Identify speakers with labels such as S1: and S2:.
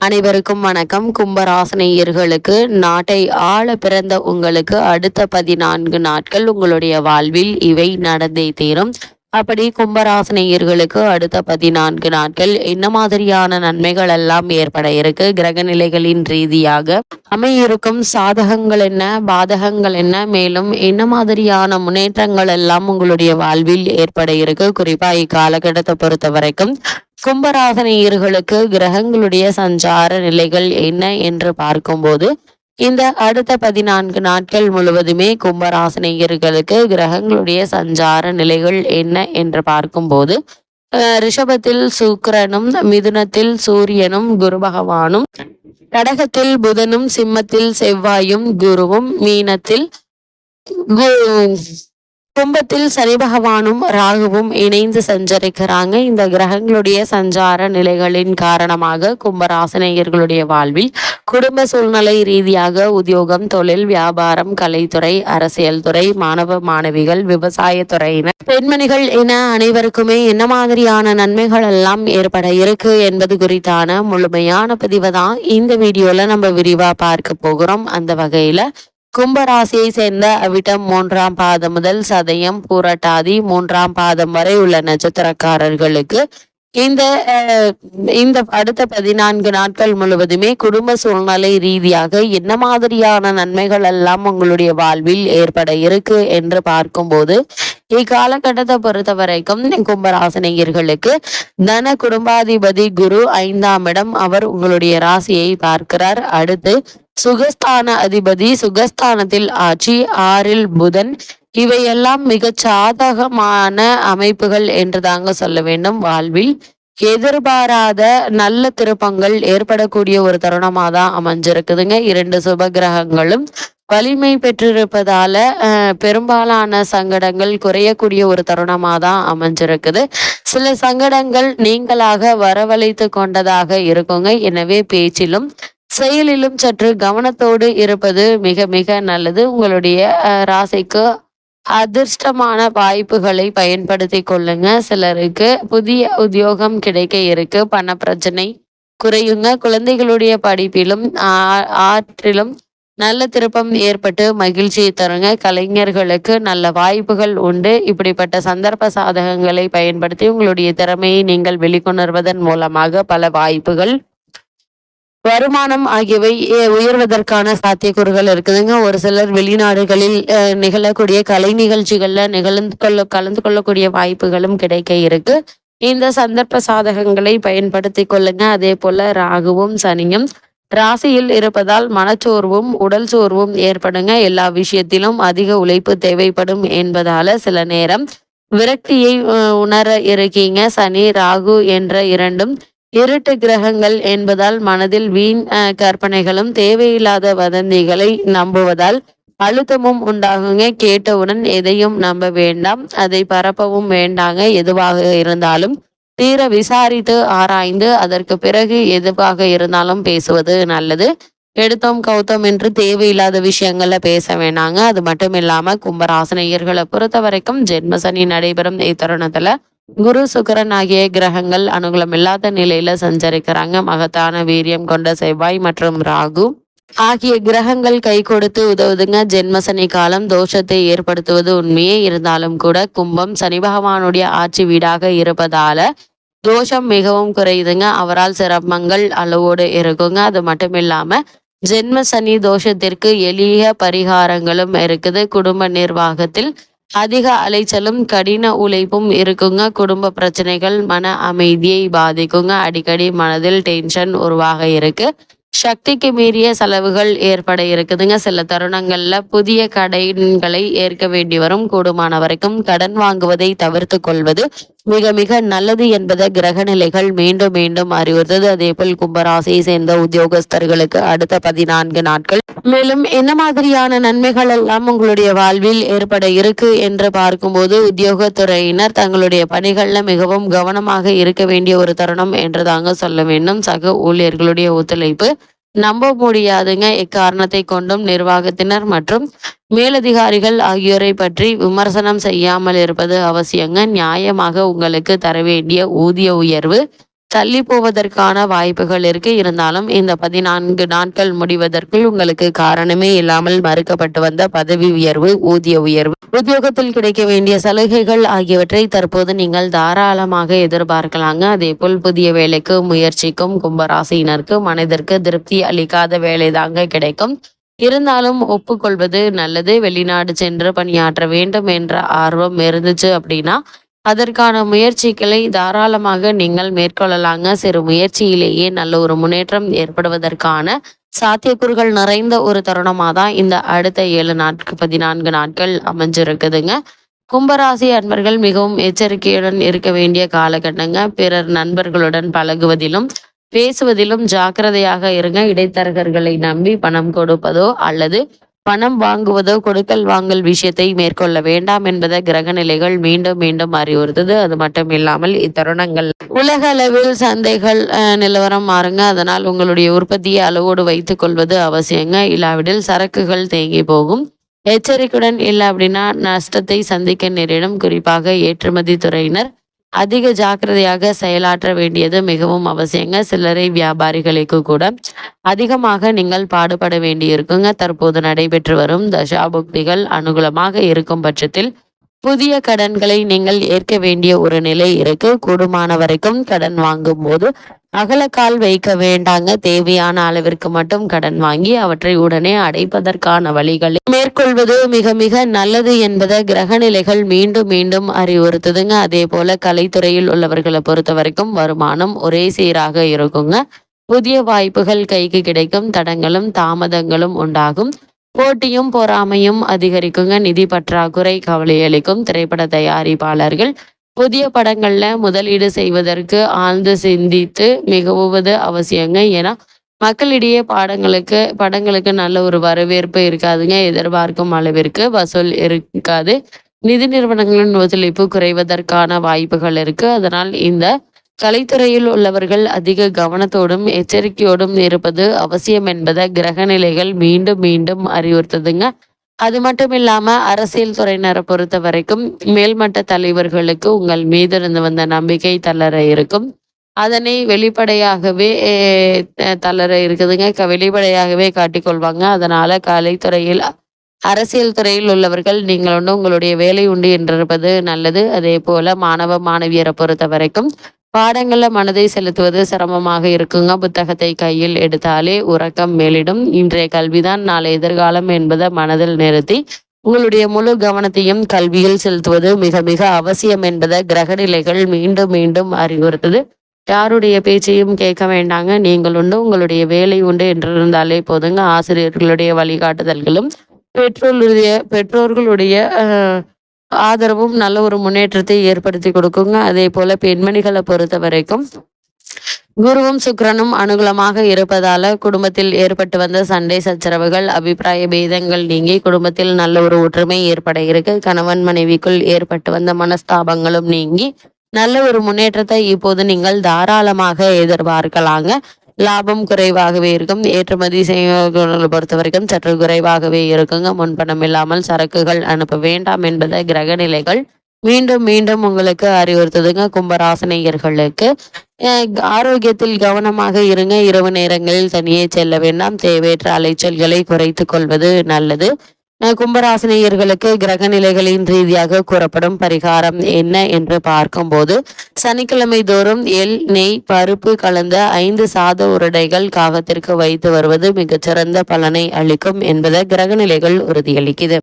S1: அனைவருக்கும் வணக்கம். கும்பராசினியர்களுக்கு நாட்டை ஆள பிறந்த உங்களுக்கு அடுத்த 14 நாட்கள் உங்களுடைய வாழ்வில் இவை நடந்தே தீரும். அப்படி கும்பராசினியர்களுக்கு அடுத்த 14 நாட்கள் என்ன மாதிரியான நன்மைகள் எல்லாம் ஏற்பட இருக்கு, கிரக நிலைகளின் ரீதியாக அமையிருக்கும் சாதகங்கள் என்ன, பாதகங்கள் என்ன, மேலும் என்ன மாதிரியான முன்னேற்றங்கள் எல்லாம் உங்களுடைய வாழ்வில் ஏற்பட இருக்கு, குறிப்பா இக்காலகட்டத்தை பொறுத்த வரைக்கும் கும்பராசினியர்களுக்கு கிரகங்களுடைய சஞ்சார நிலைகள் என்ன என்று பார்க்கும்போது இந்த அடுத்த 14 நாட்கள் முழுவதுமே கும்பராசினியர்களுக்கு கிரகங்களுடைய சஞ்சார நிலைகள் என்ன என்று பார்க்கும்போது ரிஷபத்தில் சுக்கிரனும், மிதுனத்தில் சூரியனும் குரு பகவானும், கடகத்தில் புதனும், சிம்மத்தில் செவ்வாயும் குருவும், மீனத்தில் கும்பத்தில் சனி பகவானும் ராகுவும் இணைந்து சஞ்சரிக்கிறாங்க. இந்த கிரகங்களுடைய சஞ்சார நிலைகளின் காரணமாக கும்பராசினியர்களுடைய வாழ்வில் குடும்ப சூழ்நிலை ரீதியாக உத்தியோகம், தொழில், வியாபாரம், கலைத்துறை, அரசியல் துறை, மாணவ மாணவிகள், விவசாய துறையினர், பெண்மணிகள் என அனைவருக்குமே என்ன மாதிரியான நன்மைகள் எல்லாம் ஏற்பட இருக்கு என்பது குறித்தான முழுமையான பதிவை தான் இந்த வீடியோல நம்ம விரிவா பார்க்க போகிறோம். அந்த வகையில கும்பராசியை சேர்ந்த அவிட்டம் 3ஆம் பாதம் முதல் சதயம், பூரட்டாதி 3ஆம் பாதம் வரை உள்ள நட்சத்திரக்காரர்களுக்கு இந்த அடுத்த 14 நாட்கள் முழுவதுமே குடும்ப சூழ்நிலை ரீதியாக என்ன மாதிரியான நன்மைகள் எல்லாம் உங்களுடைய வாழ்வில் ஏற்பட இருக்கு என்று பார்க்கும்போது இக்காலகட்டத்தை பொறுத்த வரைக்கும் கும்பராசினியர்களுக்கு தன குடும்பாதிபதி குரு 5ஆம் இடம், அவர் உங்களுடைய ராசியை பார்க்கிறார். அடுத்து சுகஸ்தான அதிபதி சுகஸ்தானத்தில் ஆட்சி, 6இல் புதன். இவையெல்லாம் மிக சாதகமான அமைப்புகள் என்று தாங்க சொல்ல வேண்டும். வாழ்வில் எதிர்பாராத நல்ல திருப்பங்கள் ஏற்படக்கூடிய ஒரு தருணமா தான் அமைஞ்சிருக்குதுங்க. 2 சுப கிரகங்களும் வலிமை பெற்றிருப்பதால பெரும்பாலான சங்கடங்கள் குறையக்கூடிய ஒரு தருணமா தான் அமைஞ்சிருக்குது. சில சங்கடங்கள் நீங்களாக வரவழைத்து கொண்டதாக இருக்குங்க. எனவே பேச்சிலும் செயலிலும் சற்று கவனத்தோடு இருப்பது மிக மிக நல்லது. உங்களுடைய ராசிக்கு அதிர்ஷ்டமான வாய்ப்புகளை பயன்படுத்தி கொள்ளுங்க. சிலருக்கு புதிய உத்தியோகம் கிடைக்க இருக்கு, பண பிரச்சனை குறையுங்க. குழந்தைகளுடைய படிப்பிலும் ஆற்றிலும் நல்ல திருப்பம் ஏற்பட்டு மகிழ்ச்சியை தருங்க. கலைஞர்களுக்கு நல்ல வாய்ப்புகள் உண்டு. இப்படிப்பட்ட சந்தர்ப்ப சாதகங்களை பயன்படுத்தி உங்களுடைய திறமையை நீங்கள் வெளிக்கொணர்வதன் மூலமாக பல வாய்ப்புகள், வருமானம் ஆகியவை உயர்வதற்கான சாத்தியக்கூறுகள் இருக்குதுங்க. ஒரு சிலர் வெளிநாடுகளில் நிகழக்கூடிய கலை நிகழ்ச்சிகள்ல கலந்து கொள்ளக்கூடிய வாய்ப்புகளும் கிடைக்க இருக்கு. இந்த சந்தர்ப்ப சாதகங்களை பயன்படுத்தி கொள்ளுங்க. அதே போல ராகுவும் சனியும் ராசியில் இருப்பதால் மனச்சோர்வும் உடல் சோர்வும் ஏற்படுங்க. எல்லா விஷயத்திலும் அதிக உழைப்பு தேவைப்படும் என்பதால சில நேரம் விரக்தியை உணர இருக்கீங்க. சனி ராகு என்ற இரண்டும் இருட்டு கிரகங்கள் என்பதால் மனதில் வீண் கற்பனைகளும் தேவையில்லாத வதந்திகளை நம்புவதால் அழுத்தமும் உண்டாகுங்க. கேட்டவுடன் எதையும் நம்ப வேண்டாம், அதை பரப்பவும் வேண்டாங்க. எதுவாக இருந்தாலும் தீர விசாரித்து ஆராய்ந்து அதற்கு பிறகு எதுவாக இருந்தாலும் பேசுவது நல்லது. எடுத்தோம் கௌத்தம் என்று தேவையில்லாத விஷயங்கள்ல பேச வேணாங்க. அது மட்டும் இல்லாம கும்பராசினியர்களை பொறுத்த வரைக்கும் ஜென்மசனி நடைபெறும் இத்தருணத்துல குரு சுக்கிரன் ஆகிய கிரகங்கள் அனுகூலம் இல்லாத நிலையில சஞ்சரிக்கிறாங்க. மகத்தான வீரியம் கொண்ட செவ்வாய் மற்றும் ராகு ஆகிய கிரகங்கள் கை கொடுத்து உதவுதுங்க. ஜென்மசனி காலம் தோஷத்தை ஏற்படுத்துவது உண்மையே இருந்தாலும் கூட கும்பம் சனி பகவானுடைய ஆட்சி வீடாக இருப்பதால தோஷம் மிகவும் குறையுதுங்க. அவரால் சிரமங்கள் அளவோடு இருக்குங்க. அது மட்டும் இல்லாம ஜென்ம சனி தோஷத்திற்கு எளிய பரிகாரங்களும் இருக்குது. குடும்ப நிர்வாகத்தில் அதிக அலைச்சலும் கடின உழைப்பும் இருக்குங்க. குடும்ப பிரச்சனைகள் மன அமைதியை பாதிக்குங்க. அடிக்கடி மனதில் டென்ஷன் உருவாக இருக்கு. சக்திக்கு மீறிய செலவுகள் ஏற்பட இருக்குதுங்க. சில தருணங்கள்ல புதிய கடன்களை ஏற்க வேண்டி வரும். கூடுமான வரைக்கும் கடன் வாங்குவதை தவிர்த்து கொள்வது மிக மிக நல்லது என்பதை கிரக நிலைகள் மீண்டும் மீண்டும் அறிவுறுத்தது. அதே போல் கும்பராசியை சேர்ந்த உத்தியோகஸ்தர்களுக்கு அடுத்த 14 நாட்கள் மேலும் என்ன மாதிரியான நன்மைகள் எல்லாம் உங்களுடைய வாழ்வில் ஏற்பட இருக்கு என்று பார்க்கும்போது உத்தியோகத்துறையினர் தங்களுடைய பணிகள்ல மிகவும் கவனமாக இருக்க வேண்டிய ஒரு தருணம் என்று தாங்க சொல்ல வேண்டும். சக ஊழியர்களுடைய ஒத்துழைப்பு நம்ப முடியாதுங்க. இக்காரணத்தை கொண்டும் நிர்வாகத்தினர் மற்றும் மேலதிகாரிகள் ஆகியோரை பற்றி விமர்சனம் செய்யாமல் இருப்பது அவசியங்க. நியாயமாக உங்களுக்கு தர வேண்டிய ஊதிய உயர்வு தள்ளி போவதற்கான வாய்ப்புகள் இருக்கு. இருந்தாலும் இந்த 14 நாட்கள் முடிவதற்குள் உங்களுக்கு காரணமே இல்லாமல் மறுக்கப்பட்டு வந்த பதவி உயர்வு, ஊதிய உயர்வு, உத்தியோகத்தில் கிடைக்க வேண்டிய சலுகைகள் ஆகியவற்றை தற்போது நீங்கள் தாராளமாக எதிர்பார்க்கலாங்க. அதேபோல் புதிய வேலைக்கு முயற்சிக்கும் கும்பராசியினருக்கு மனதிற்கு திருப்தி அளிக்காத வேலைதாங்க கிடைக்கும். இருந்தாலும் ஒப்புக்கொள்வது நல்லது. வெளிநாடு சென்று பணியாற்ற வேண்டும் என்ற ஆர்வம் இருந்துச்சு அப்படின்னா அதற்கான முயற்சிகளை தாராளமாக நீங்கள் மேற்கொள்ளலாங்க. சிறு முயற்சியிலேயே நல்ல ஒரு முன்னேற்றம் ஏற்படுவதற்கான சாத்தியக்கூறுகள் நிறைந்த ஒரு தருணமாக தான் இந்த அடுத்த 14 நாட்கள் அமைஞ்சிருக்குதுங்க. கும்பராசி அன்பர்கள் மிகவும் எச்சரிக்கையுடன் இருக்க வேண்டிய காலகட்டங்க. பிறர் நண்பர்களுடன் பழகுவதிலும் பேசுவதிலும் ஜாக்கிரதையாக இருங்க. இடைத்தரகர்களை நம்பி பணம் கொடுப்பதோ அல்லது பணம் வாங்குவதோ கொடுக்கல் வாங்கல் விஷயத்தை மேற்கொள்ள வேண்டாம் என்பதை கிரக நிலைகள் மீண்டும் மீண்டும் அறிவுறுத்துது. அது மட்டும் இல்லாமல் இத்தருணங்கள் உலக அளவில் சந்தைகள் நிலவரம் மாறுங்க. அதனால் உங்களுடைய உற்பத்தியை அளவோடு வைத்துக் கொள்வது அவசியங்க. இல்லாவிடில் சரக்குகள் தேங்கி போகும். எச்சரிக்கையுடன் இல்லை அப்படின்னா நஷ்டத்தை சந்திக்க நேரிடும். குறிப்பாக ஏற்றுமதி துறையினர் அதிக ஜாக்கிரதையாக செயலாற்ற வேண்டியது மிகவும் அவசியங்க. சில்லறை வியாபாரிகளுக்கு கூட அதிகமாக நீங்கள் பாடுபட வேண்டியிருக்குங்க. தற்போது நடைபெற்று வரும் தசாபுக்திகள் அனுகூலமாக இருக்கும் பட்சத்தில் புதிய கடன்களை நீங்கள் ஏற்க வேண்டிய ஒரு நிலை இருக்கு. கூடுமான வரைக்கும் கடன் வாங்கும் போது அகலக்கால் வைக்க வேண்டாங்க. தேவையான அளவிற்கு மட்டும் கடன் வாங்கி அவற்றை உடனே அடைப்பதற்கான வழிகளை மேற்கொள்வது மிக மிக நல்லது என்பதை கிரக நிலைகள் மீண்டும் மீண்டும் அறிவுறுத்துதுங்க. அதே போல கலைத்துறையில் உள்ளவர்களை பொறுத்த வரைக்கும் வருமானம் ஒரே சீராக இருக்குங்க. புதிய வாய்ப்புகள் கைக்கு கிடைக்கும். தடங்களும் தாமதங்களும் உண்டாகும். போட்டியும் பொறாமையும் அதிகரிக்குங்க. நிதி பற்றாக்குறை கவலை அளிக்கும். திரைப்பட தயாரிப்பாளர்கள் புதிய படங்கள்ல முதலீடு செய்வதற்கு ஆழ்ந்து சிந்தித்து மிகுவது அவசியங்க. ஏன்னா மக்களிடையே படங்களுக்கு நல்ல ஒரு வரவேற்பு இருக்காதுங்க. எதிர்பார்க்கும் அளவிற்கு வசூல் இருக்காது. நிதி நிறுவனங்களின் ஒத்துழைப்பு குறைவதற்கான வாய்ப்புகள் இருக்கு. அதனால் இந்த கலைத்துறையில் உள்ளவர்கள் அதிக கவனத்தோடும் எச்சரிக்கையோடும் இருப்பது அவசியம் என்பதை கிரக நிலைகள் மீண்டும் மீண்டும் அறிவுறுத்துதுங்க. அது மட்டும் இல்லாம அரசியல் துறையினரை பொறுத்த வரைக்கும் மேல்மட்ட தலைவர்களுக்கு உங்கள் மீது இருந்து வந்த நம்பிக்கை தளர இருக்கும். அதனை வெளிப்படையாகவே தளர இருக்குதுங்க. வெளிப்படையாகவே காட்டிக்கொள்வாங்க. அதனால கலைத்துறையில் அரசியல் துறையில் உள்ளவர்கள் நீங்கள் உங்களுடைய வேலை உண்டு என்றிருப்பது நல்லது. அதே போல மாணவ மாணவியரை பொறுத்த வரைக்கும் பாடங்கள்ல மனதை செலுத்துவது சிரமமாக இருக்குங்க. புத்தகத்தை கையில் எடுத்தாலே உறக்கம் மேலிடும். இன்றைய கல்விதான் நாளை எதிர்காலம் என்பதை மனதில் நிறுத்தி உங்களுடைய முழு கவனத்தையும் கல்வியில் செலுத்துவது மிக மிக அவசியம் என்பதை கிரக நிலைகள் மீண்டும் மீண்டும் அறிவுறுத்துது. யாருடைய பேச்சையும் கேட்க வேண்டாங்க. நீங்கள் உண்டு உங்களுடைய வேலை உண்டு என்றிருந்தாலே போதுங்க. ஆசிரியர்களுடைய வழிகாட்டுதல்களும் பெற்றோர்களுடைய ஆதரவும் நல்ல ஒரு முன்னேற்றத்தை ஏற்படுத்தி கொடுக்குங்க. அதே போல பெண்மணிகளை பொறுத்த வரைக்கும் குருவும் சுக்கிரனும் அனுகூலமாக இருப்பதால குடும்பத்தில் ஏற்பட்டு வந்த சண்டை சச்சரவுகள் அபிப்பிராய பேதங்கள் நீங்கி குடும்பத்தில் நல்ல ஒரு ஒற்றுமை ஏற்பட இருக்கு. கணவன் மனைவிக்குள் ஏற்பட்டு வந்த மனஸ்தாபங்களும் நீங்கி நல்ல ஒரு முன்னேற்றத்தை இப்போது நீங்கள் தாராளமாக எதிர்பார்க்கலாங்க. லாபம் குறைவாகவே இருக்கும். ஏற்றுமதி செய்வர்களை பொறுத்த வரைக்கும் சற்று குறைவாகவே இருக்குங்க. முன்பணம் இல்லாமல் சரக்குகள் அனுப்ப வேண்டாம் என்பதை கிரக நிலைகள் மீண்டும் மீண்டும் உங்களுக்கு அறிவுறுத்துதுங்க. கும்பராசினியர்களுக்கு ஆரோக்கியத்தில் கவனமாக இருங்க. இரவு நேரங்களில் தனியே செல்ல வேண்டாம். தேவையற்ற அலைச்சல்களை குறைத்து கொள்வது நல்லது. கும்பராசினியர்களுக்கு கிரக நிலைகளின் ரீதியாக கூறப்படும் பரிகாரம் என்ன என்று பார்க்கும்போது சனிக்கிழமை தோறும் எள், நெய், பருப்பு கலந்த 5 சாத உருடைகள் காகத்திற்கு வைத்து வருவது மிகச்சிறந்த பலனை அளிக்கும் என்பதை கிரக நிலைகள் உறுதியளிக்குது.